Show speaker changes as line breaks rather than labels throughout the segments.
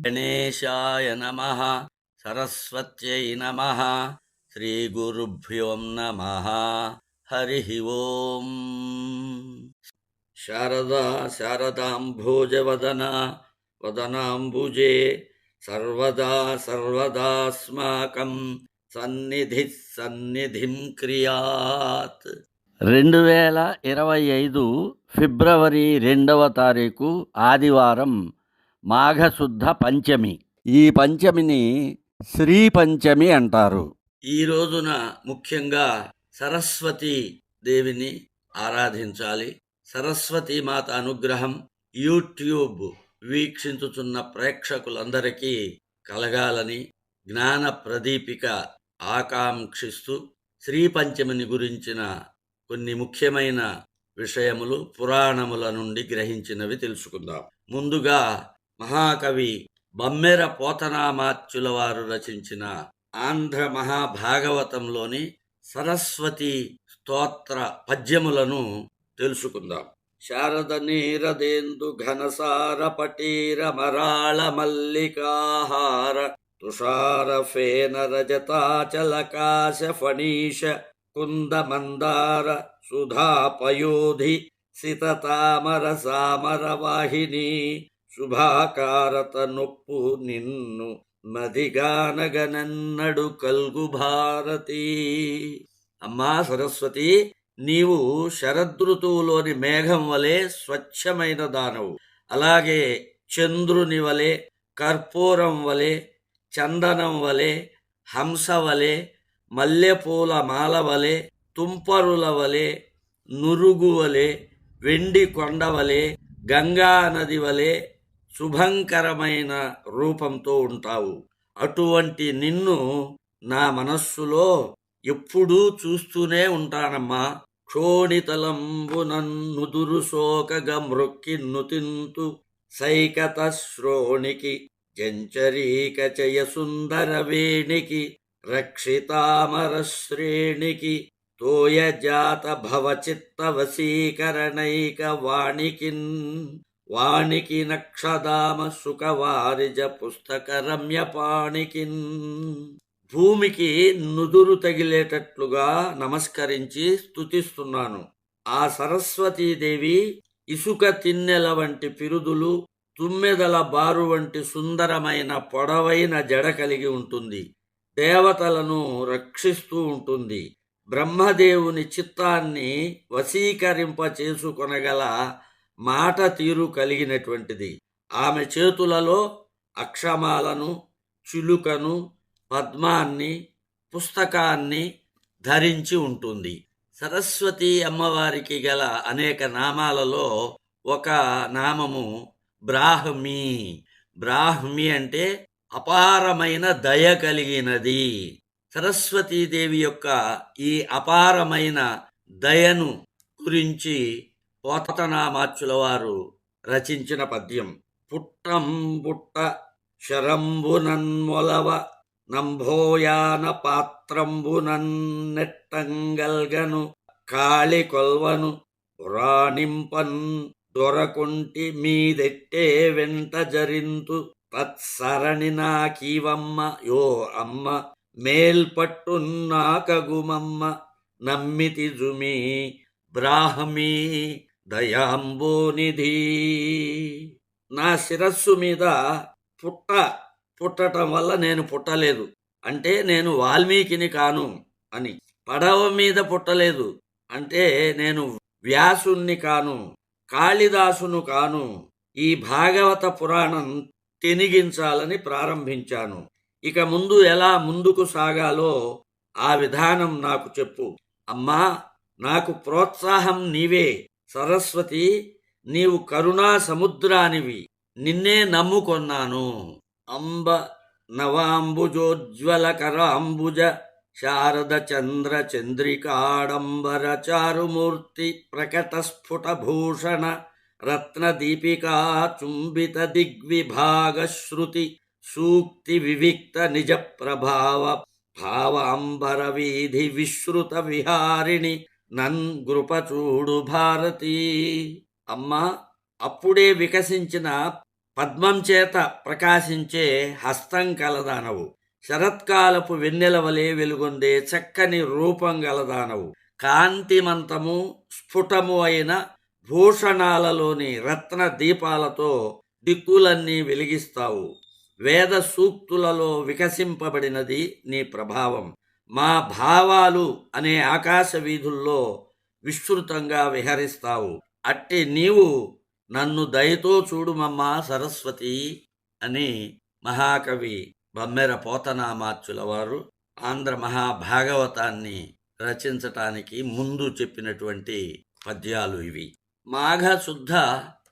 గణేశాయ నమః. సరస్వత్యై నమః. శ్రీగురుభ్యో నమః. హరి ఓం. శారదా శారదాంభోజవదన వదనాంబుజే సర్వదా సర్వదాస్మాకం సన్నిధిం క్రియాత్. 2025 ఫిబ్రవరి 2వ తారీఖు ఆదివారం, మాఘశుద్ధ పంచమి. ఈ పంచమిని శ్రీ పంచమి అంటారు. ఈ రోజున ముఖ్యంగా సరస్వతీ దేవిని ఆరాధించాలి. సరస్వతీ మాత అనుగ్రహం యూట్యూబ్ వీక్షించుచున్న ప్రేక్షకులందరికీ కలగాలని జ్ఞాన ప్రదీపిక ఆకాంక్షిస్తూ శ్రీ పంచమిని గురించిన కొన్ని ముఖ్యమైన విషయములు పురాణముల నుండి గ్రహించినవి తెలుసుకుందాం. ముందుగా మహాకవి బమ్మెర పోతనామాత్యుల వారు రచించిన ఆంధ్ర మహాభాగవతంలోని సరస్వతి స్తోత్ర పద్యములను తెలుసుకుందాం. శారద నీరదేందు ఘనసార పటీర మరాళ మల్లికాహార తుషార ఫేన రజతాచలకాశ ఫణీష కుంద మందార సుధాపయోధి సితతామర సామర వాహిని శుభాకారత నొప్పు నిన్ను మదిగానగనన్నడు కల్గు భారతి. అమ్మా సరస్వతి, నీవు శరదృతువులోని మేఘం వలె స్వచ్ఛమైన దానవు. అలాగే చంద్రుని వలె, కర్పూరం వలె, చందనం వలె, హంస వలె, మల్లెపూల మాల వలె, తుంపరుల వలె, నురుగు వలె, వెండి కొండ వలె, గంగా నది వలె శుభంకరమైన రూపంతో ఉంటావు. అటువంటి నిన్ను నా మనస్సులో ఎప్పుడూ చూస్తూనే ఉంటానమ్మా. క్షోణితలంబునన్నుదురు శోకగ మృక్కి నుతింతు సైకత శ్రోణికి జంచరీక చయ సుందర వేణికి రక్షితామర శ్రేణికి తోయజాత భవచిత్త వశీకరణైక వాణికి నక్షదామ సుఖవారిజ పుస్తక రమ్యపాణికిన్. భూమికి నుదురు తగిలేటట్లుగా నమస్కరించి స్తుతిస్తున్నాను. ఆ సరస్వతీదేవి ఇసుక తిన్నెల వంటి పిరుదులు, తుమ్మెదల బారు వంటి సుందరమైన పొడవైన జడ కలిగి ఉంటుంది. దేవతలను రక్షిస్తూ ఉంటుంది. బ్రహ్మదేవుని చిత్తాన్ని వశీకరింప చేసుకొనగల మాట తీరు కలిగినటువంటిది. ఆమె చేతులలో అక్షమాలను, చిలుకను, పద్మాన్ని, పుస్తకాన్ని ధరించి ఉంటుంది. సరస్వతి అమ్మవారికి గల అనేక నామాలలో ఒక నామము బ్రాహ్మి. బ్రాహ్మి అంటే అపారమైన దయ కలిగినది. సరస్వతీదేవి యొక్క ఈ అపారమైన దయను గురించి పోతనామాత్యుల వారు రచించిన పద్యం. పుట్టంబుట్ట శరంబునన్మొలవ నంభోయాన పాత్రంబునన్నెట్టంగల్గను కాళి కొల్వను పురాణింపన్ దొరకుంటి మీదెట్టే వెంట జరింతు తత్సరణి నాకీవమ్మ యో అమ్మ మేల్పట్టున్నాకగుమమ్మ నమ్మితి జుమి బ్రాహ్మీ దయాంబోనిధి. నా శిరస్సు మీద పుట్టటం వల్ల నేను పుట్టలేదు అంటే నేను వాల్మీకిని కాను అని. పడవ మీద పుట్టలేదు అంటే నేను వ్యాసుణ్ణి కాను, కాళిదాసును కాను. ఈ భాగవత పురాణం తెనిగించాలని ప్రారంభించాను. ఇక ముందు ఎలా ముందుకు సాగాలో ఆ విధానం నాకు చెప్పు. అమ్మా, నాకు ప్రోత్సాహం నీవే. సరస్వతి, నీవు కరుణా సముద్రానివి. నిన్నే నమ్ముకొన్నాను. అంబ నవాంబుజోజ్వల కరాంబుజ శారద చంద్ర చంద్రికాడంబర చారుమూర్తి ప్రకట స్ఫుట భూషణ రత్న దీపికా చుంబిత దిగ్విభాగ శృతి సూక్తి వివిక్త నిజ ప్రభావ భావాంబర వీధి విశ్రుత విహారిణి నన్ గృపచూడు భారతి. అమ్మా, అప్పుడే వికసించిన పద్మం చేత ప్రకాశించే హస్తం కలదానవు. శరత్కాలపు వెన్నెల వలె వెలుగొందే చక్కని రూపం గలదానవు. కాంతిమంతము స్ఫుటము అయిన భూషణాలలోని రత్న దీపాలతో దిక్కులన్నీ వెలిగిస్తావు. వేద సూక్తులలో వికసింపబడినది నీ ప్రభావం. మా భావాలు అనే ఆకాశ వీధుల్లో విస్తృతంగా విహరిస్తావు. అట్టి నీవు నన్ను దయతో చూడుమమ్మా సరస్వతి అని మహాకవి బమ్మెర పోతనామాచ్యుల వారు ఆంధ్ర మహాభాగవతాన్ని రచించటానికి ముందు చెప్పినటువంటి పద్యాలు ఇవి. మాఘశుద్ధ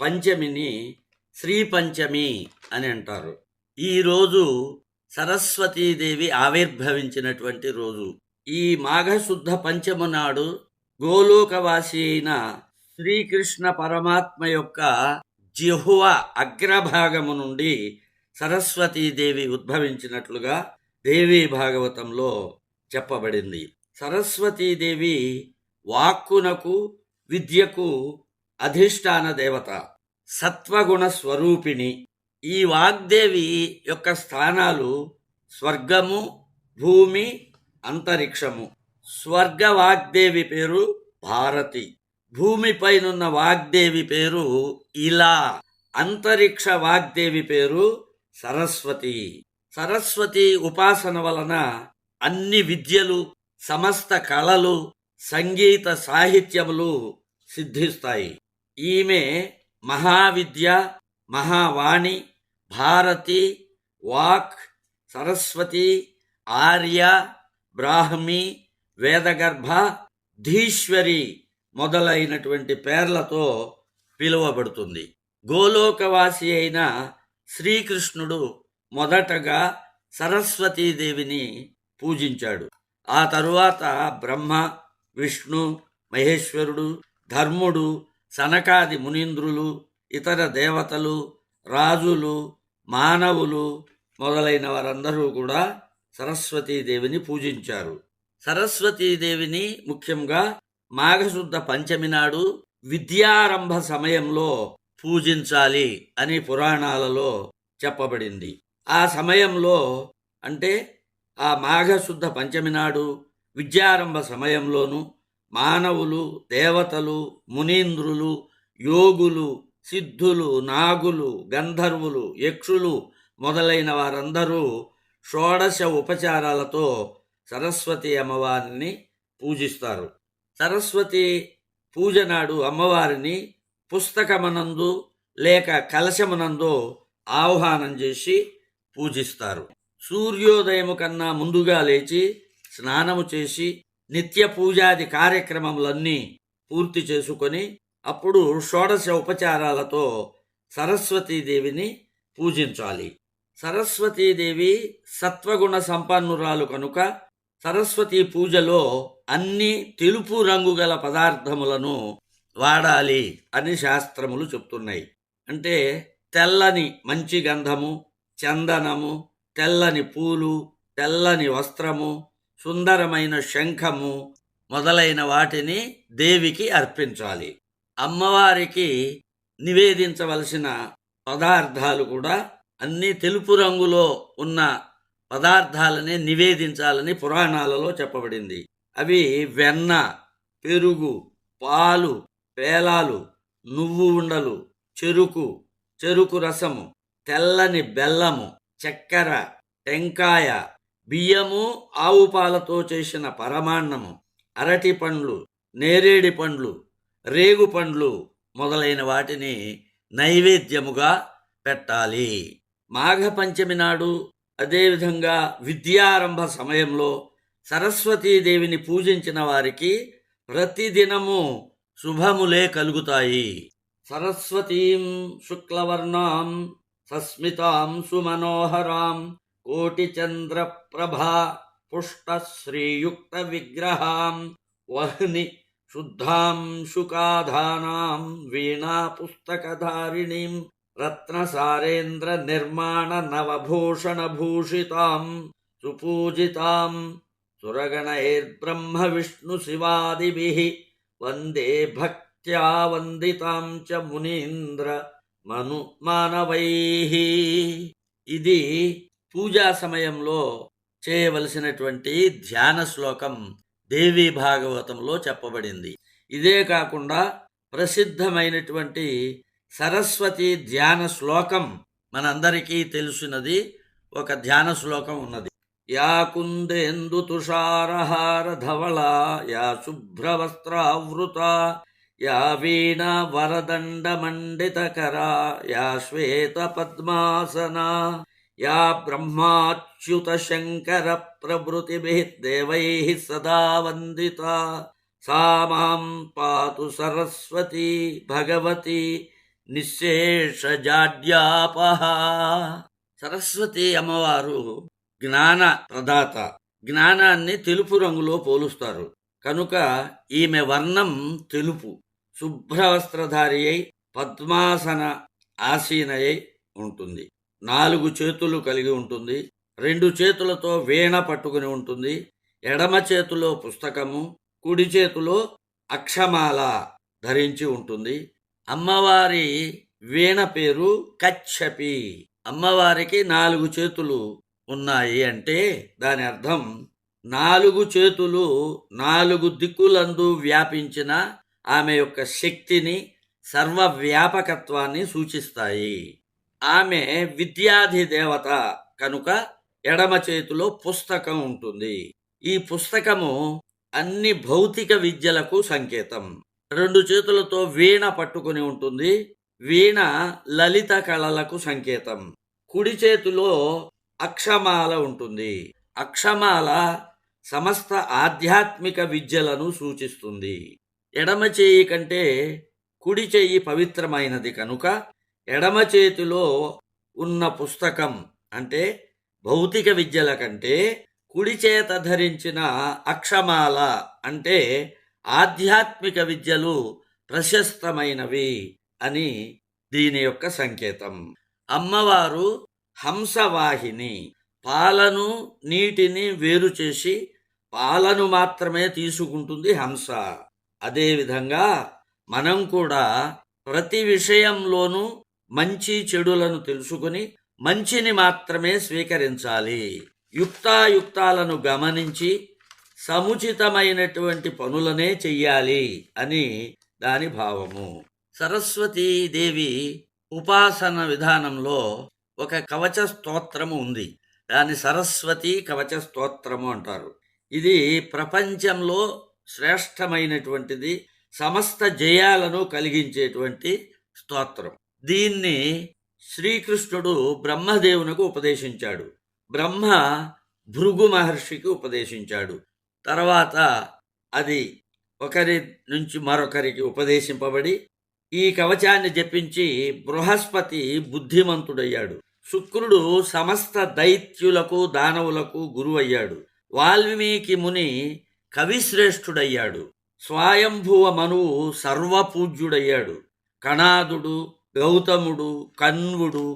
పంచమిని శ్రీ పంచమి అని అంటారు. ఈరోజు సరస్వతీదేవి ఆవిర్భవించినటువంటి రోజు. ఈ మాఘశుద్ధ పంచము నాడు గోలోకవాసి అయిన శ్రీకృష్ణ పరమాత్మ యొక్క జిహ్వ అగ్రభాగము నుండి సరస్వతీదేవి ఉద్భవించినట్లుగా దేవీ భాగవతంలో చెప్పబడింది. సరస్వతీదేవి వాక్కునకు విద్యకు అధిష్టాన దేవత, సత్వగుణ స్వరూపిణి. ఈ వాగ్దేవి యొక్క స్థానాలు స్వర్గము, భూమి, అంతరిక్షము. స్వర్గ వాగ్దేవి పేరు భారతి, భూమిపైనున్న వాగ్దేవి పేరు ఇలా, అంతరిక్ష వాగ్దేవి పేరు సరస్వతి. సరస్వతి ఉపాసన వలన అన్ని విద్యలు, సమస్త కళలు, సంగీత సాహిత్యములు సిద్ధిస్తాయి. ఈమె మహావిద్య, మహావాణి, భారతి, వాక్, సరస్వతి, ఆర్య, బ్రాహ్మి, వేదగర్భ, ధీశ్వరి మొదలైనటువంటి పేర్లతో పిలువబడుతుంది. గోలోకవాసి అయిన శ్రీకృష్ణుడు మొదటగా సరస్వతీదేవిని పూజించాడు. ఆ తరువాత బ్రహ్మ, విష్ణు, మహేశ్వరుడు, ధర్ముడు, సనకాది మునీంద్రులు, ఇతర దేవతలు, రాజులు, మానవులు మొదలైన వారందరూ కూడా సరస్వతీదేవిని పూజించారు. సరస్వతీదేవిని ముఖ్యంగా మాఘశుద్ధ పంచమి నాడు విద్యారంభ సమయంలో పూజించాలి అని పురాణాలలో చెప్పబడింది. ఆ సమయంలో అంటే ఆ మాఘశుద్ధ పంచమి నాడు విద్యారంభ సమయంలోనూ మానవులు, దేవతలు, మునీంద్రులు, యోగులు, సిద్ధులు, నాగులు, గంధర్వులు, యక్షులు మొదలైన వారందరూ షోడశ ఉపచారాలతో సరస్వతి అమ్మవారిని పూజిస్తారు. సరస్వతి పూజ నాడు అమ్మవారిని పుస్తకమనందు లేక కలశమునందు ఆహ్వానం చేసి పూజిస్తారు. సూర్యోదయము కన్నా ముందుగా లేచి స్నానము చేసి నిత్య పూజాది కార్యక్రమములన్నీ పూర్తి చేసుకొని అప్పుడు షోడశ ఉపచారాలతో సరస్వతీదేవిని పూజించాలి. సరస్వతీదేవి సత్వగుణ సంపన్నురాలు కనుక సరస్వతీ పూజలో అన్ని తెలుపు రంగు గల పదార్థములను వాడాలి అని శాస్త్రములు చెప్తున్నాయి. అంటే తెల్లని మంచి గంధము, చందనము, తెల్లని పూలు, తెల్లని వస్త్రము, సుందరమైన శంఖము మొదలైన వాటిని దేవికి అర్పించాలి. అమ్మవారికి నివేదించవలసిన పదార్థాలు కూడా అన్ని తెలుపు రంగులో ఉన్న పదార్థాలనే నివేదించాలని పురాణాలలో చెప్పబడింది. అవి వెన్న, పెరుగు, పాలు, పేలాలు, నువ్వు ఉండలు, చెరుకు, చెరుకు రసము, తెల్లని బెల్లము, చక్కెర, టెంకాయ, బియ్యము, ఆవు పాలతో చేసిన పరమాన్నము, అరటి పండ్లు, నేరేడి పండ్లు, రేగు పండ్లు మొదలైన వాటిని నైవేద్యముగా పెట్టాలి. మాఘపంచమి నాడు అదేవిధంగా విద్యారంభ సమయంలో సరస్వతీదేవిని పూజించిన వారికి ప్రతిదినము శుభములే కలుగుతాయి. సరస్వతీం శుక్లవర్ణాం సస్మితాం సుమనోహరాం కోటిచంద్ర ప్రభా పుష్ట శ్రీయుక్త విగ్రహాం వహ్ని శుద్ధాం శుకాధానాం వీణా పుస్తకధారిణీం రత్నసారేంద్ర నిర్మాణ నవభూషణ భూషితాం సుపూజితాం సురగణైర్బ్రహ్మ విష్ణు శివాదిభిః వందే భక్త్యా వందితాం చ మునీంద్ర మానవైః. ఇది పూజా సమయంలో చేయవలసినటువంటి ధ్యాన శ్లోకం దేవీ భాగవతంలో చెప్పబడింది. ఇదే కాకుండా ప్రసిద్ధమైనటువంటి సరస్వతి ధ్యాన శ్లోకం మనందరికీ తెలిసినది ఒక ధ్యాన శ్లోకం ఉన్నది. యా కుందేందు తుషారహార ధవళా యా శుభ్రవస్త్రావృత యా వీణా వరదండ మండితకరా యా శ్వేత పద్మాసనా యా బ్రహ్మాచ్యుత శంకర ప్రభృతిభిః దేవైః సదా వందితా సా మాం పాతు సరస్వతి భగవతి నిశ్శేషజాడ్యాపహ. సరస్వతి అమ్మవారు జ్ఞాన ప్రదాత. జ్ఞానాన్ని తెలుపు రంగులో పోలుస్తారు కనుక ఈమె వర్ణం తెలుపు. శుభ్రవస్త్రధారి అయి పద్మాసన ఆసీనయై ఉంటుంది. 4 చేతులు కలిగి ఉంటుంది. 2 చేతులతో వీణ పట్టుకుని ఉంటుంది. ఎడమ చేతిలో పుస్తకము, కుడి చేతిలో అక్షమాల ధరించి ఉంటుంది. అమ్మవారి వీణ పేరు కచ్చపి. అమ్మవారికి 4 చేతులు ఉన్నాయి అంటే దాని అర్థం 4 చేతులు 4 దిక్కులందు వ్యాపించిన ఆమె యొక్క శక్తిని, సర్వవ్యాపకత్వాన్ని సూచిస్తాయి. ఆమె విద్యాధి దేవత కనుక ఎడమ చేతిలో పుస్తకం ఉంటుంది. ఈ పుస్తకము అన్ని భౌతిక విద్యలకు సంకేతం. 2 చేతులతో వీణ పట్టుకుని ఉంటుంది. వీణ లలిత కళలకు సంకేతం. కుడి చేతిలో అక్షమాల ఉంటుంది. అక్షమాల సమస్త ఆధ్యాత్మిక విద్యలను సూచిస్తుంది. ఎడమ చేయి కంటే కుడి చెయ్యి పవిత్రమైనది కనుక ఎడమ చేతిలో ఉన్న పుస్తకం అంటే భౌతిక విద్యల కంటే కుడి చేత ధరించిన అక్షమాల అంటే ఆధ్యాత్మిక విద్యలు ప్రశస్తమైనవి అని దీని యొక్క సంకేతం. అమ్మవారు హంసవాహిని. పాలను నీటిని వేరు చేసి పాలను మాత్రమే తీసుకుంటుంది హంస. అదేవిధంగా మనం కూడా ప్రతి విషయంలోనూ మంచి చెడులను తెలుసుకుని మంచిని మాత్రమే స్వీకరించాలి. యుక్తాయుక్తాలను గమనించి సముచితమైనటువంటి పనులనే చెయ్యాలి అని దాని భావము. సరస్వతీదేవి ఉపాసన విధానంలో ఒక కవచ స్తోత్రము ఉంది. దాన్ని సరస్వతి కవచ స్తోత్రము అంటారు. ఇది ప్రపంచంలో శ్రేష్టమైనటువంటిది, సమస్త జయాలను కలిగించేటువంటి స్తోత్రం. దీన్ని శ్రీకృష్ణుడు బ్రహ్మదేవునకు ఉపదేశించాడు. బ్రహ్మ భృగు మహర్షికి ఉపదేశించాడు. తర్వాత అది ఒకరి నుంచి మరొకరికి ఉపదేశింపబడి ఈ కవచాన్ని జపించి బృహస్పతి బుద్ధిమంతుడయ్యాడు. శుక్రుడు సమస్త దైత్యులకు దానవులకు గురువయ్యాడు. వాల్మీకి ముని కవిశ్రేష్ఠుడయ్యాడు. స్వయంభువ మనువు సర్వపూజ్యుడయ్యాడు. కణాదుడు, గౌతముడు, కన్వుడు,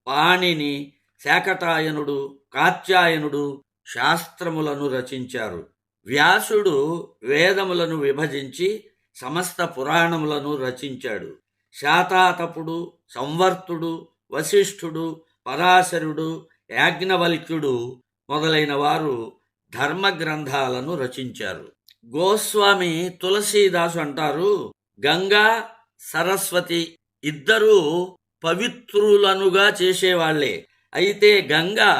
పాణిని, శాకటాయనుడు, కాత్యాయనుడు శాస్త్రములను రచించారు. వ్యాసుడు వేదములను విభజించి సమస్త పురాణములను రచించాడు. శాతాతపుడు, సంవర్తుడు, వశిష్ఠుడు, పరాశరుడు, యాజ్ఞవల్క్యుడు మొదలైన వారు ధర్మ గ్రంథాలను రచించారు. గోస్వామి తులసీదాసు అంటారు, గంగా సరస్వతి ఇద్దరూ పవిత్రులనుగా చేసేవాళ్లే. అయితే గంగా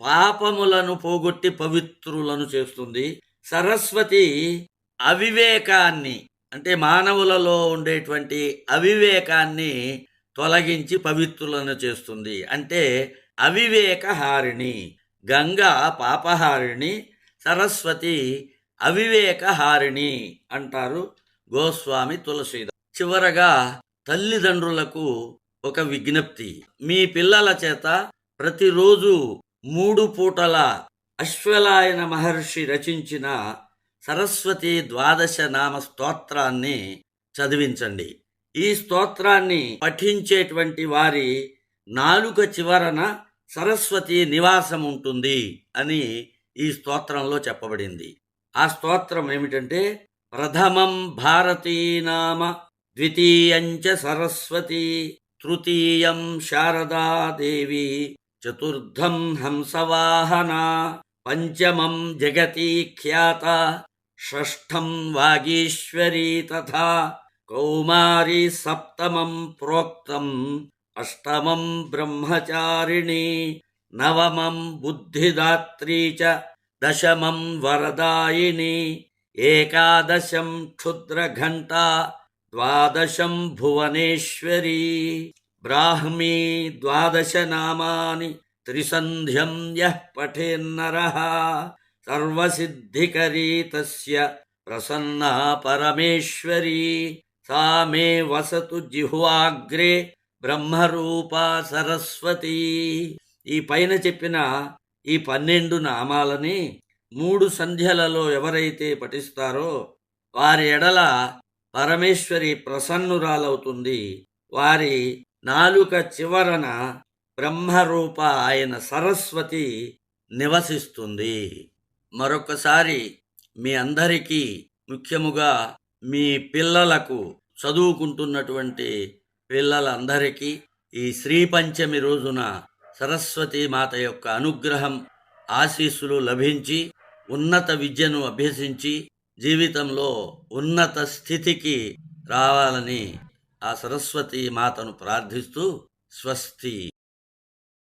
పాపములను పోగొట్టి పవిత్రులను చేస్తుంది. సరస్వతి అవివేకాన్ని అంటే మానవులలో ఉండేటువంటి అవివేకాన్ని తొలగించి పవిత్రులను చేస్తుంది. అంటే అవివేకహారిణి. గంగా పాపహారిణి, సరస్వతి అవివేకహారిణి అంటారు గోస్వామి తులసీదాస్. చివరగా తల్లిదండ్రులకు ఒక విజ్ఞప్తి. మీ పిల్లల చేత ప్రతిరోజు 3 పూటల అశ్వలాయన మహర్షి రచించిన సరస్వతి ద్వాదశ నామ స్తోత్రాన్ని చదివించండి. ఈ స్తోత్రాన్ని పఠించేటువంటి వారి నాలుక చివరన సరస్వతి నివాసం ఉంటుంది అని ఈ స్తోత్రంలో చెప్పబడింది. ఆ స్తోత్రం ఏమిటంటే, ప్రథమం భారతీ నామ, ద్వితీయం చ సరస్వతి, తృతీయం శారదా దేవి, చతుర్థం హంసవాహన, పంచమం జగతి ఖ్యాత, షష్ఠం వాగీశ్వరీ తథా కౌమారీ, సప్తమం ప్రోక్తం, అష్టమం బ్రహ్మచారిణి, నవమం బుద్ధిదాత్రీ చ, దశమం వరదాయిని, ఏకాదశం క్షుద్రఘంటా, ద్వాదశం భువనేశ్వరీ, బ్రాహ్మీ ద్వాదశ నామాని, త్రిసంధ్యం యః పఠేన్నరః సర్వసిద్ధికరీ తస్య, ప్రసన్నా పరమేశ్వరీ, సా మే వసతు జిహ్వాగ్రే, బ్రహ్మరూపా సరస్వతి. ఈ పైన చెప్పిన ఈ 12 నామాలని 3 సంధ్యలలో ఎవరైతే పఠిస్తారో వారి ఎడల పరమేశ్వరి ప్రసన్నురాలవుతుంది. వారి నాలుక చివరన బ్రహ్మరూప ఆయన సరస్వతి నివసిస్తుంది. మరొకసారి మీ అందరికీ, ముఖ్యముగా మీ పిల్లలకు, చదువుకుంటున్నటువంటి పిల్లలందరికీ ఈ శ్రీ పంచమి రోజున సరస్వతీ మాత యొక్క అనుగ్రహం, ఆశీస్సులు లభించి ఉన్నత విద్యను అభ్యసించి జీవితంలో ఉన్నత స్థితికి రావాలని ఆ సరస్వతీ మాతను ప్రార్థిస్తూ స్వస్తి.